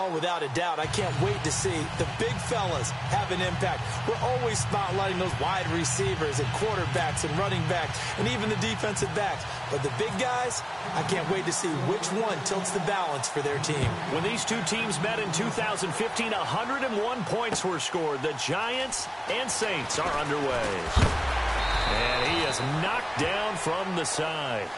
Oh, without a doubt. I can't wait to see the big fellas have an impact. We're always spotlighting those wide receivers and quarterbacks and running backs and even the defensive backs. But the big guys, I can't wait to see which one tilts the balance for their team. When these two teams met in 2015, 101 points were scored. The Giants and Saints are underway. And he is knocked down from the side.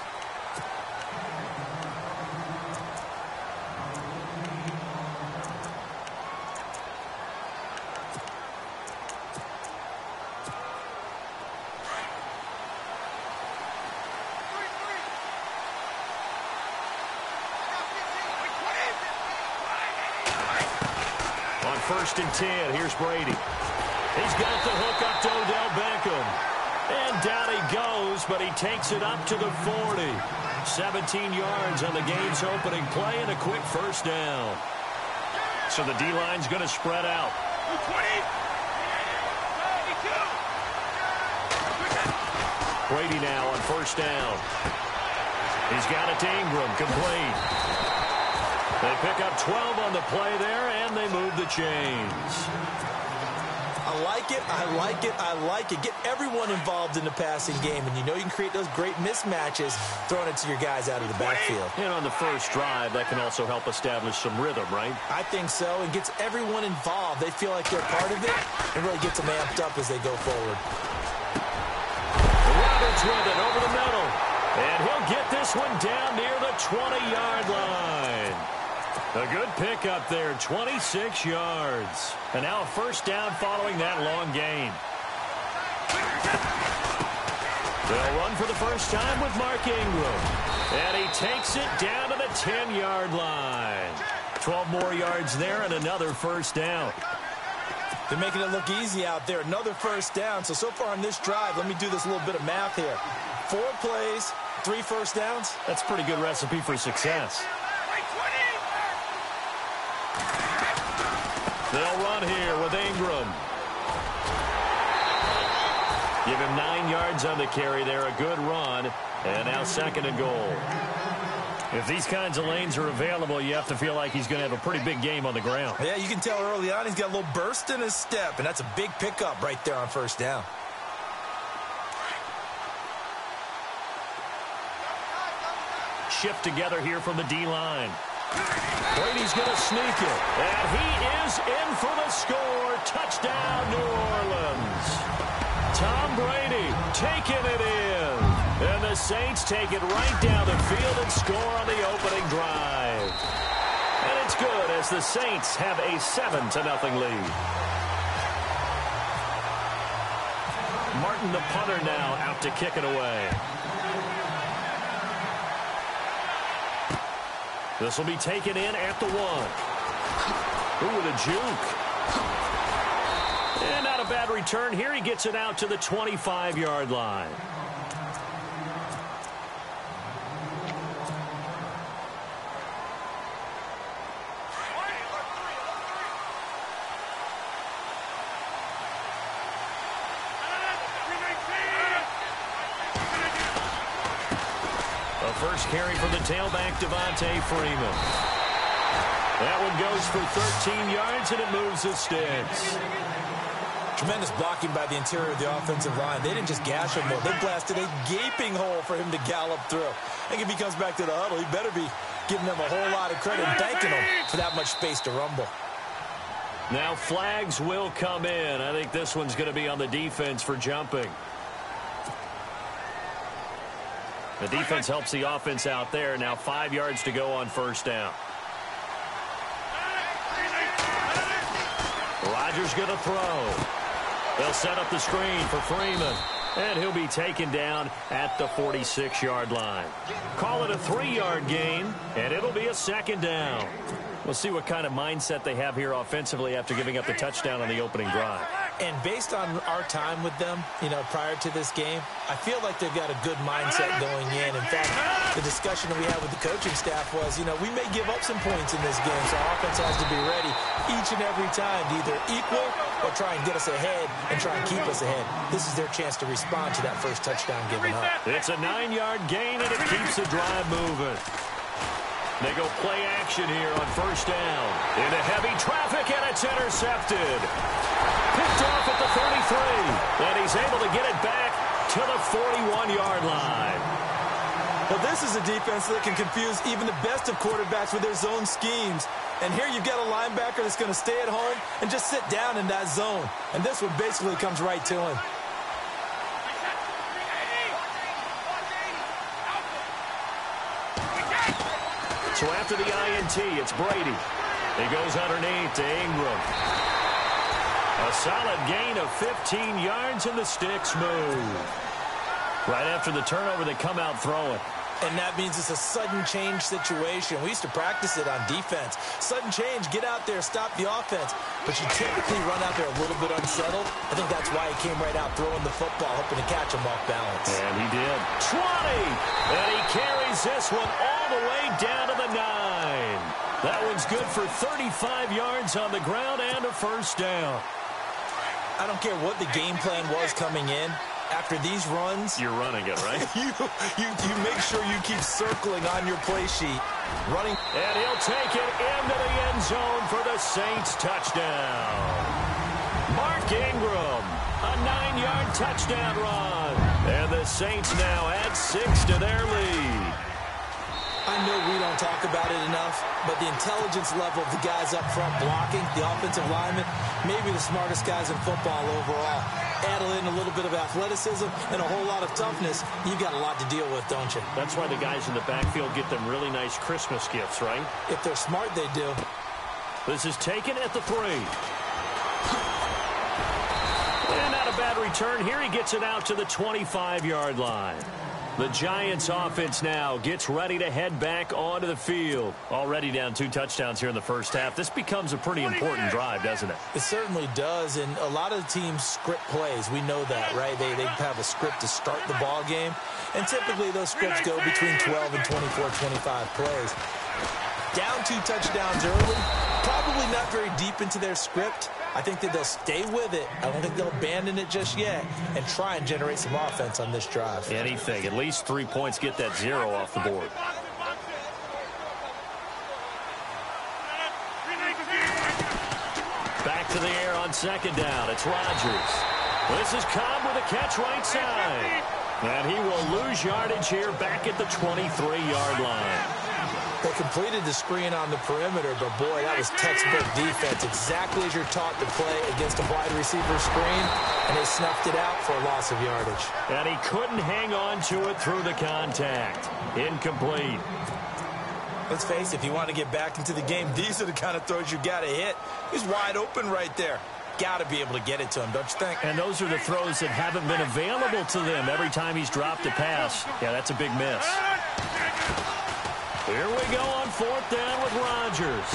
First and 10. Here's Brady. He's got the hook up to Odell Beckham. And down he goes, but he takes it up to the 40. 17 yards on the game's opening play and a quick first down. So the D-line's going to spread out. Brady now on first down. He's got it to Ingram, complete. They pick up 12 on the play there, and they move the chains. I like it, I like it, I like it. Get everyone involved in the passing game, and you know you can create those great mismatches throwing it to your guys out of the backfield. And on the first drive, that can also help establish some rhythm, right? I think so, and gets everyone involved. They feel like they're part of it, and really gets them amped up as they go forward. Roberts with it over the middle, and he'll get this one down near the 20-yard line. A good pickup there, 26 yards. And now a first down following that long gain. They'll run for the first time with Mark Ingram. And he takes it down to the 10-yard line. 12 more yards there and another first down. They're making it look easy out there. Another first down. So far on this drive, let me do this little bit of math here. 4 plays, 3 first downs. That's a pretty good recipe for success. They'll run here with Ingram. Give him 9 yards on the carry there. A good run. And now second and goal. If these kinds of lanes are available, you have to feel like he's going to have a pretty big game on the ground. Yeah, you can tell early on he's got a little burst in his step, and that's a big pickup right there on first down. Shift together here from the D-line. Brady's going to sneak it. And he is in for the score. Touchdown, New Orleans. Tom Brady taking it in. And the Saints take it right down the field and score on the opening drive. And it's good as the Saints have a 7-0 lead. Martin, the punter, now out to kick it away. This will be taken in at the 1. Ooh, with a juke. And not a bad return here. He gets it out to the 25-yard line. First carry from the tailback, Devontae Freeman. That one goes for 13 yards, and it moves the sticks. Tremendous blocking by the interior of the offensive line. They didn't just gash him, though. They blasted a gaping hole for him to gallop through. I think if he comes back to the huddle, he better be giving them a whole lot of credit and thanking them for that much space to rumble. Now flags will come in. I think this one's going to be on the defense for jumping. The defense helps the offense out there. Now 5 yards to go on first down. Rodgers going to throw. They'll set up the screen for Freeman. And he'll be taken down at the 46-yard line. Call it a 3-yard gain, and it'll be a second down. We'll see what kind of mindset they have here offensively after giving up the touchdown on the opening drive. And based on our time with them, prior to this game, I feel like they've got a good mindset going in. In fact, the discussion that we had with the coaching staff was, we may give up some points in this game, so our offense has to be ready each and every time to either equal or try and get us ahead and try and keep us ahead. This is their chance to respond to that first touchdown given up. It's a 9-yard gain, and it keeps the drive moving. They go play action here on first down. Into heavy traffic, and it's intercepted. Picked off at the 33, and he's able to get it back to the 41-yard line. Well, this is a defense that can confuse even the best of quarterbacks with their zone schemes. And here you've got a linebacker that's going to stay at home and just sit down in that zone. And this one basically comes right to him. So after the INT, it's Brady. He goes underneath to Ingram. A solid gain of 15 yards, and the sticks move. Right after the turnover, they come out throwing. And that means it's a sudden change situation. We used to practice it on defense. Sudden change, get out there, stop the offense. But you typically run out there a little bit unsettled. I think that's why he came right out throwing the football, hoping to catch him off balance. And he did. 20! And he carries this one all the way down to the 9. That one's good for 35 yards on the ground and a first down. I don't care what the game plan was coming in. After these runs, you're running it, right? you make sure you keep circling on your play sheet. Running. And he'll take it into the end zone for the Saints touchdown. Mark Ingram, a 9-yard touchdown run. And the Saints now add 6 to their lead. I know we don't talk about it enough, but the intelligence level of the guys up front blocking, the offensive linemen, maybe the smartest guys in football overall. Add in a little bit of athleticism and a whole lot of toughness, you've got a lot to deal with, don't you? That's why the guys in the backfield get them really nice Christmas gifts, right? If they're smart, they do. This is taken at the 3. And not a bad return here. He gets it out to the 25-yard line. The Giants offense now gets ready to head back onto the field. Already down 2 touchdowns here in the first half. This becomes a pretty important drive, doesn't it? It certainly does, and a lot of the teams script plays. We know that, right? They have a script to start the ball game, and typically those scripts go between 12 and 24, 25 plays. Down 2 touchdowns early, probably not very deep into their script. I think that they'll stay with it. I don't think they'll abandon it just yet and try and generate some offense on this drive. Anything. At least 3 points, get that 0 off the board. Back to the air on second down. It's Rodgers. This is Cobb with a catch right side. And he will lose yardage here back at the 23-yard line. They completed the screen on the perimeter, but boy, that was textbook defense. Exactly as you're taught to play against a wide receiver screen, and they snuffed it out for a loss of yardage. And he couldn't hang on to it through the contact. Incomplete. Let's face it, if you want to get back into the game, these are the kind of throws you got to hit. He's wide open right there. Got to be able to get it to him, don't you think? And those are the throws that haven't been available to them every time he's dropped a pass. Yeah, that's a big miss. Here we go on 4th down with Rodgers.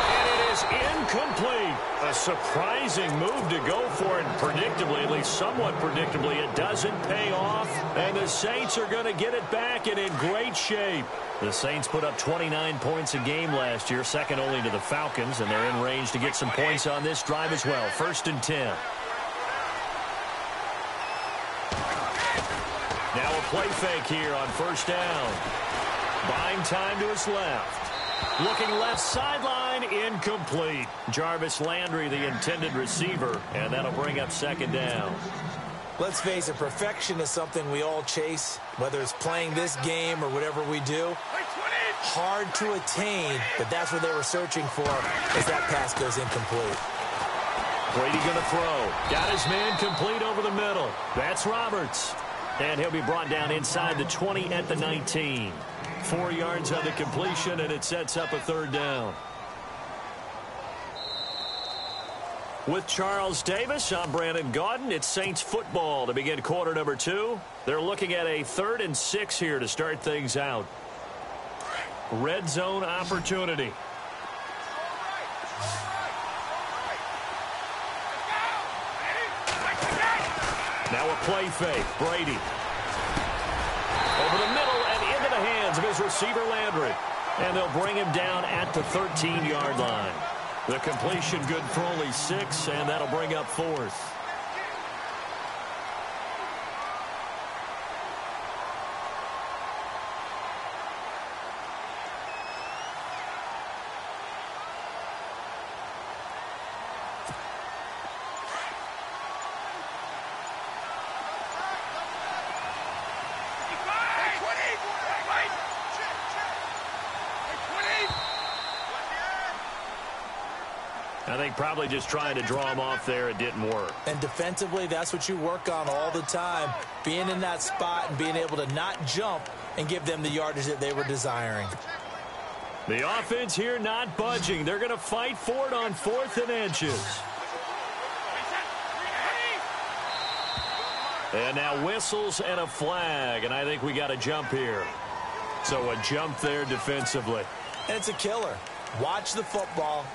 And it is incomplete. A surprising move to go for it. Predictably, at least somewhat predictably, it doesn't pay off. And the Saints are going to get it back and in great shape. The Saints put up 29 points a game last year, second only to the Falcons, and they're in range to get some points on this drive as well. 1st and 10. Now a play fake here on 1st down. Buying time to his left. Looking left sideline, incomplete. Jarvis Landry, the intended receiver, and that'll bring up 2nd down. Let's face it, perfection is something we all chase, whether it's playing this game or whatever we do. Hard to attain, but that's what they were searching for as that pass goes incomplete. Brady going to throw. Got his man complete over the middle. That's Roberts. And he'll be brought down inside the 20 at the 19. 4 yards on the completion, and it sets up a 3rd down. With Charles Davis, I'm Brandon Gaudin. It's Saints football to begin quarter number 2. They're looking at a 3rd and 6 here to start things out. Red zone opportunity. Now a play fake. Brady. Over the middle and into the hands of his receiver Landry. And they'll bring him down at the 13-yard line. The completion good for only 6, and that'll bring up 4th. I think probably just trying to draw him off there, it didn't work. And defensively, that's what you work on all the time, being in that spot and being able to not jump and give them the yardage that they were desiring. The offense here not budging. They're going to fight for it on 4th and inches. And now whistles and a flag, and I think we got a jump here. So a jump there defensively. And it's a killer. Watch the football.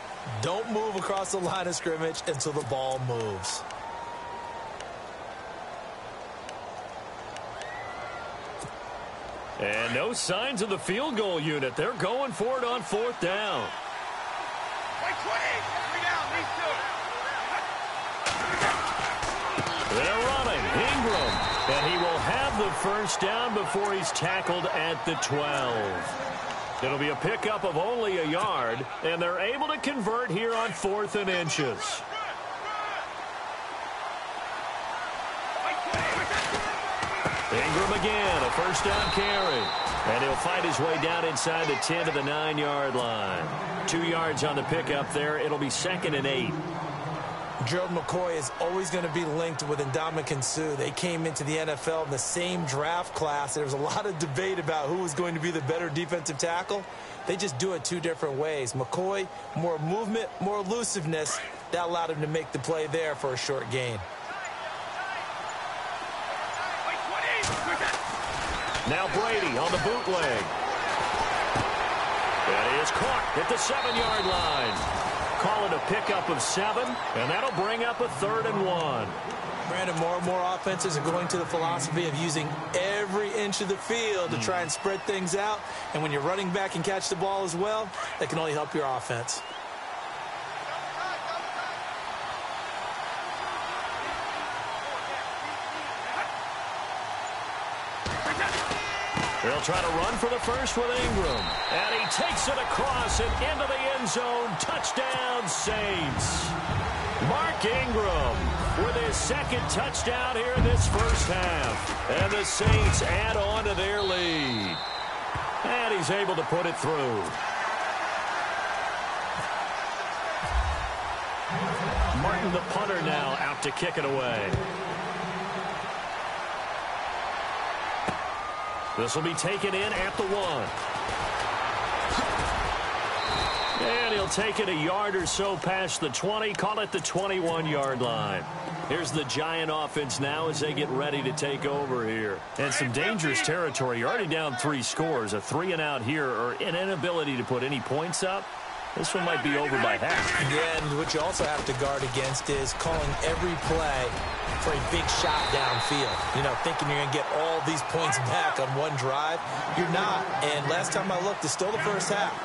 Don't move across the line of scrimmage until the ball moves. And no signs of the field goal unit. They're going for it on 4th down. They're running. Ingram. And he will have the first down before he's tackled at the 12. It'll be a pickup of only a yard, and they're able to convert here on 4th and inches. Ingram again, a first down carry. And he'll fight his way down inside the 10 to the 9-yard line. 2 yards on the pickup there. It'll be 2nd and 8. Gerald McCoy is always going to be linked with Ndamukong Suh. They came into the NFL in the same draft class. There was a lot of debate about who was going to be the better defensive tackle. They just do it 2 different ways. McCoy, more movement, more elusiveness. That allowed him to make the play there for a short gain. Now Brady on the bootleg. And he is caught at the 7-yard line. Call it a pickup of 7, and that'll bring up a 3rd and 1. Brandon, more and more offenses are going to the philosophy of using every inch of the field to try and spread things out. And when you're running back and catch the ball as well, that can only help your offense. They'll try to run for the first with Ingram. And he takes it across and into the end zone. Touchdown, Saints. Mark Ingram with his 2nd touchdown here in this first half. And the Saints add on to their lead. And he's able to put it through. Martin, the punter, now out to kick it away. This will be taken in at the 1. And he'll take it a yard or so past the 20, call it the 21-yard line. Here's the Giant offense now as they get ready to take over here. And some dangerous territory. You're already down 3 scores. A 3-and-out here, or an inability to put any points up. This one might be over by half. Yeah, and what you also have to guard against is calling every play for a big shot downfield. You know, thinking you're going to get all these points back on one drive. You're not. And last time I looked, it's still the first half.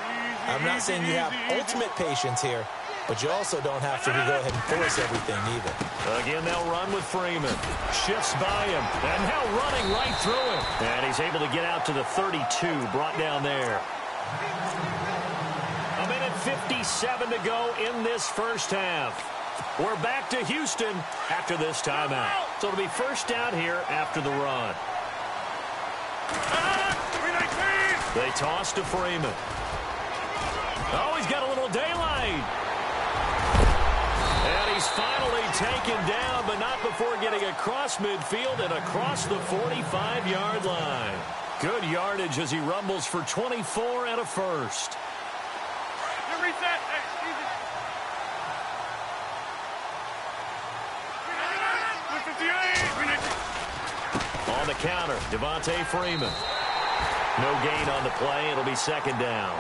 I'm not saying you have ultimate patience here, but you also don't have to go ahead and force everything either. Again, they'll run with Freeman. Shifts by him. And now running right through him. And he's able to get out to the 32, brought down there. 1:57 to go in this first half. We're back to Houston after this timeout. So it'll be first down here after the run. They toss to Freeman. Oh, he's got a little daylight. And he's finally taken down, but not before getting across midfield and across the 45-yard line. Good yardage as he rumbles for 24 and a first. On the counter, Devontae Freeman. No gain on the play. It'll be 2nd down.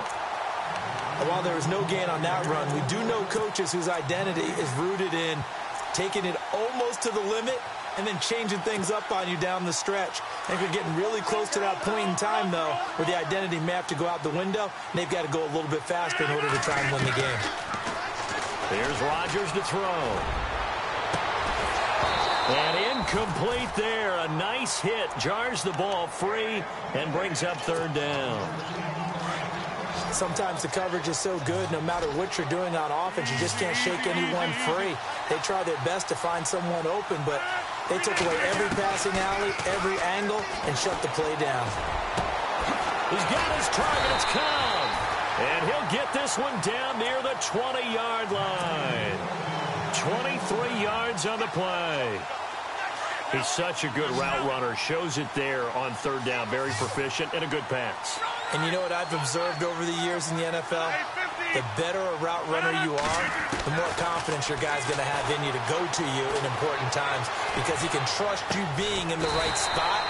While there was no gain on that run, we do know coaches whose identity is rooted in taking it almost to the limit and then changing things up on you down the stretch. I think we're getting really close to that point in time, though, where the identity may have to go out the window, and they've got to go a little bit faster in order to try and win the game. Here's Rodgers to throw. And incomplete there. A nice hit. Jars the ball free and brings up 3rd down. Sometimes the coverage is so good, no matter what you're doing on offense, you just can't shake anyone free. They try their best to find someone open, but they took away every passing alley, every angle, and shut the play down. He's got his target. It's come. And he'll get this one down near the 20-yard line. 23 yards on the play. He's such a good route runner. Shows it there on third down. Very proficient and a good pass. And you know what I've observed over the years in the NFL? The better a route runner you are, the more confidence your guy's going to have in you to go to you in important times because he can trust you being in the right spot,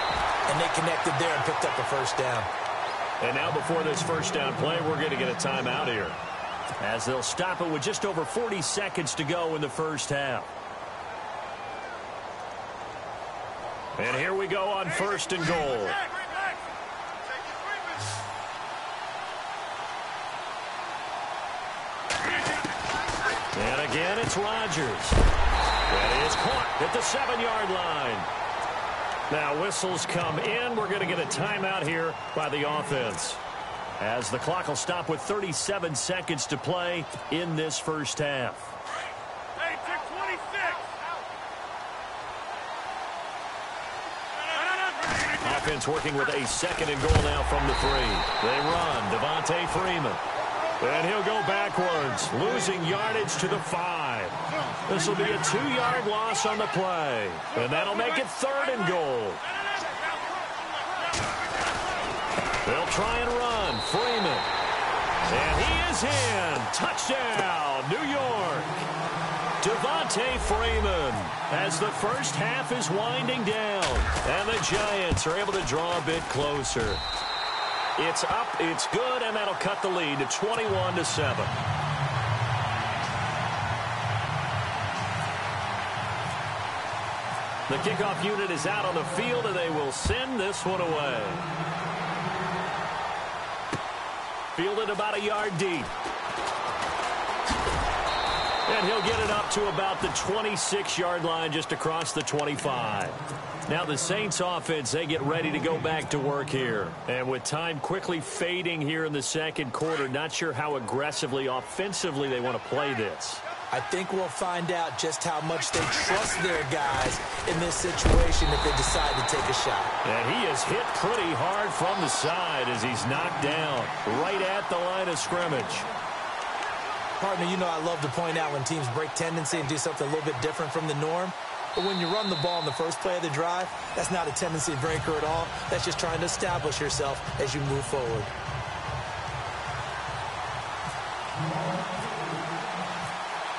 and they connected there and picked up a first down. And now before this first down play, we're going to get a timeout here as they'll stop it with just over 40 seconds to go in the first half. And here we go on first and goal. And again, it's Rodgers. That is caught at the 7-yard line. Now whistles come in. We're going to get a timeout here by the offense, as the clock will stop with 37 seconds to play in this first half. Offense working with a second and goal now from the 3. They run. Devontae Freeman. And he'll go backwards, losing yardage to the 5. This will be a 2-yard loss on the play. And that'll make it third and goal. They'll try and run. Freeman. And he is in. Touchdown, New York. Devontae Freeman as the first half is winding down. And the Giants are able to draw a bit closer. It's up, it's good, and that'll cut the lead to 21-7. The kickoff unit is out on the field, and they will send this one away. Fielded about a yard deep. And he'll get it up to about the 26-yard line, just across the 25. Now the Saints offense, they get ready to go back to work here. And with time quickly fading here in the second quarter, not sure how aggressively, offensively they want to play this. I think we'll find out just how much they trust their guys in this situation if they decide to take a shot. And he is hit pretty hard from the side as he's knocked down right at the line of scrimmage. Partner, you know I love to point out when teams break tendency and do something a little bit different from the norm. But when you run the ball in the first play of the drive, that's not a tendency breaker at all. That's just trying to establish yourself as you move forward.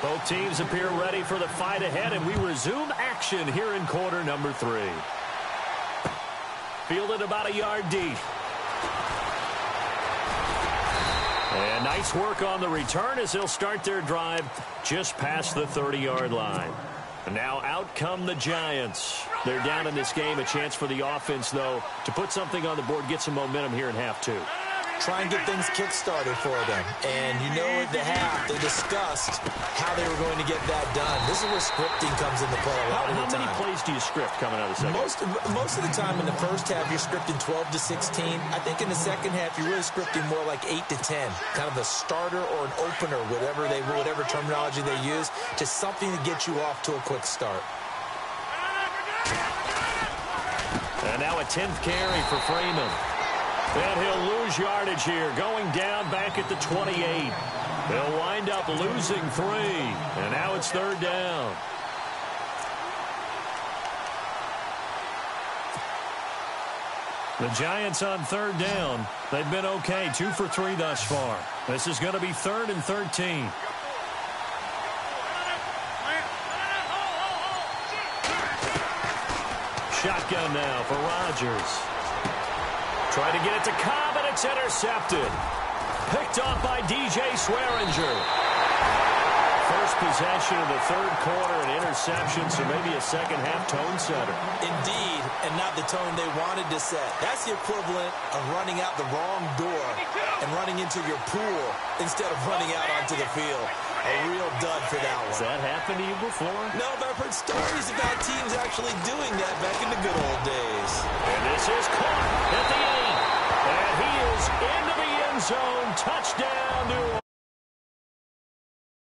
Both teams appear ready for the fight ahead, and we resume action here in quarter number 3. Fielded about a yard deep. And nice work on the return as they'll start their drive just past the 30-yard line. And now out come the Giants. They're down in this game. A chance for the offense, though, to put something on the board, get some momentum here in half 2. Try and get things kick-started for them. And you know at the half, they discussed how they were going to get that done. This is where scripting comes into play a lot of the time. How many plays do you script coming out of the second? Most of the time in the first half, you're scripting 12 to 16. I think in the second half, you're really scripting more like 8 to 10. Kind of a starter or an opener, whatever terminology they use, just something to get you off to a quick start. And now a 10th carry for Freeman. And he'll lose yardage here, going down back at the 28. They'll wind up losing 3. And now it's third down. The Giants on third down. They've been okay, 2 for 3 thus far. This is going to be 3rd and 13. Shotgun now for Rodgers. Trying to get it to Cobb, and it's intercepted. Picked off by DJ Swearinger. First possession of the third quarter, an interception, so maybe a second-half tone setter. Indeed, and not the tone they wanted to set. That's the equivalent of running out the wrong door and running into your pool instead of running out onto the field. A real dud for that one. Has that happened to you before? No, but I've heard stories about teams actually doing that back in the good old days. And this is caught at the 8. And he is into the end zone. Touchdown, New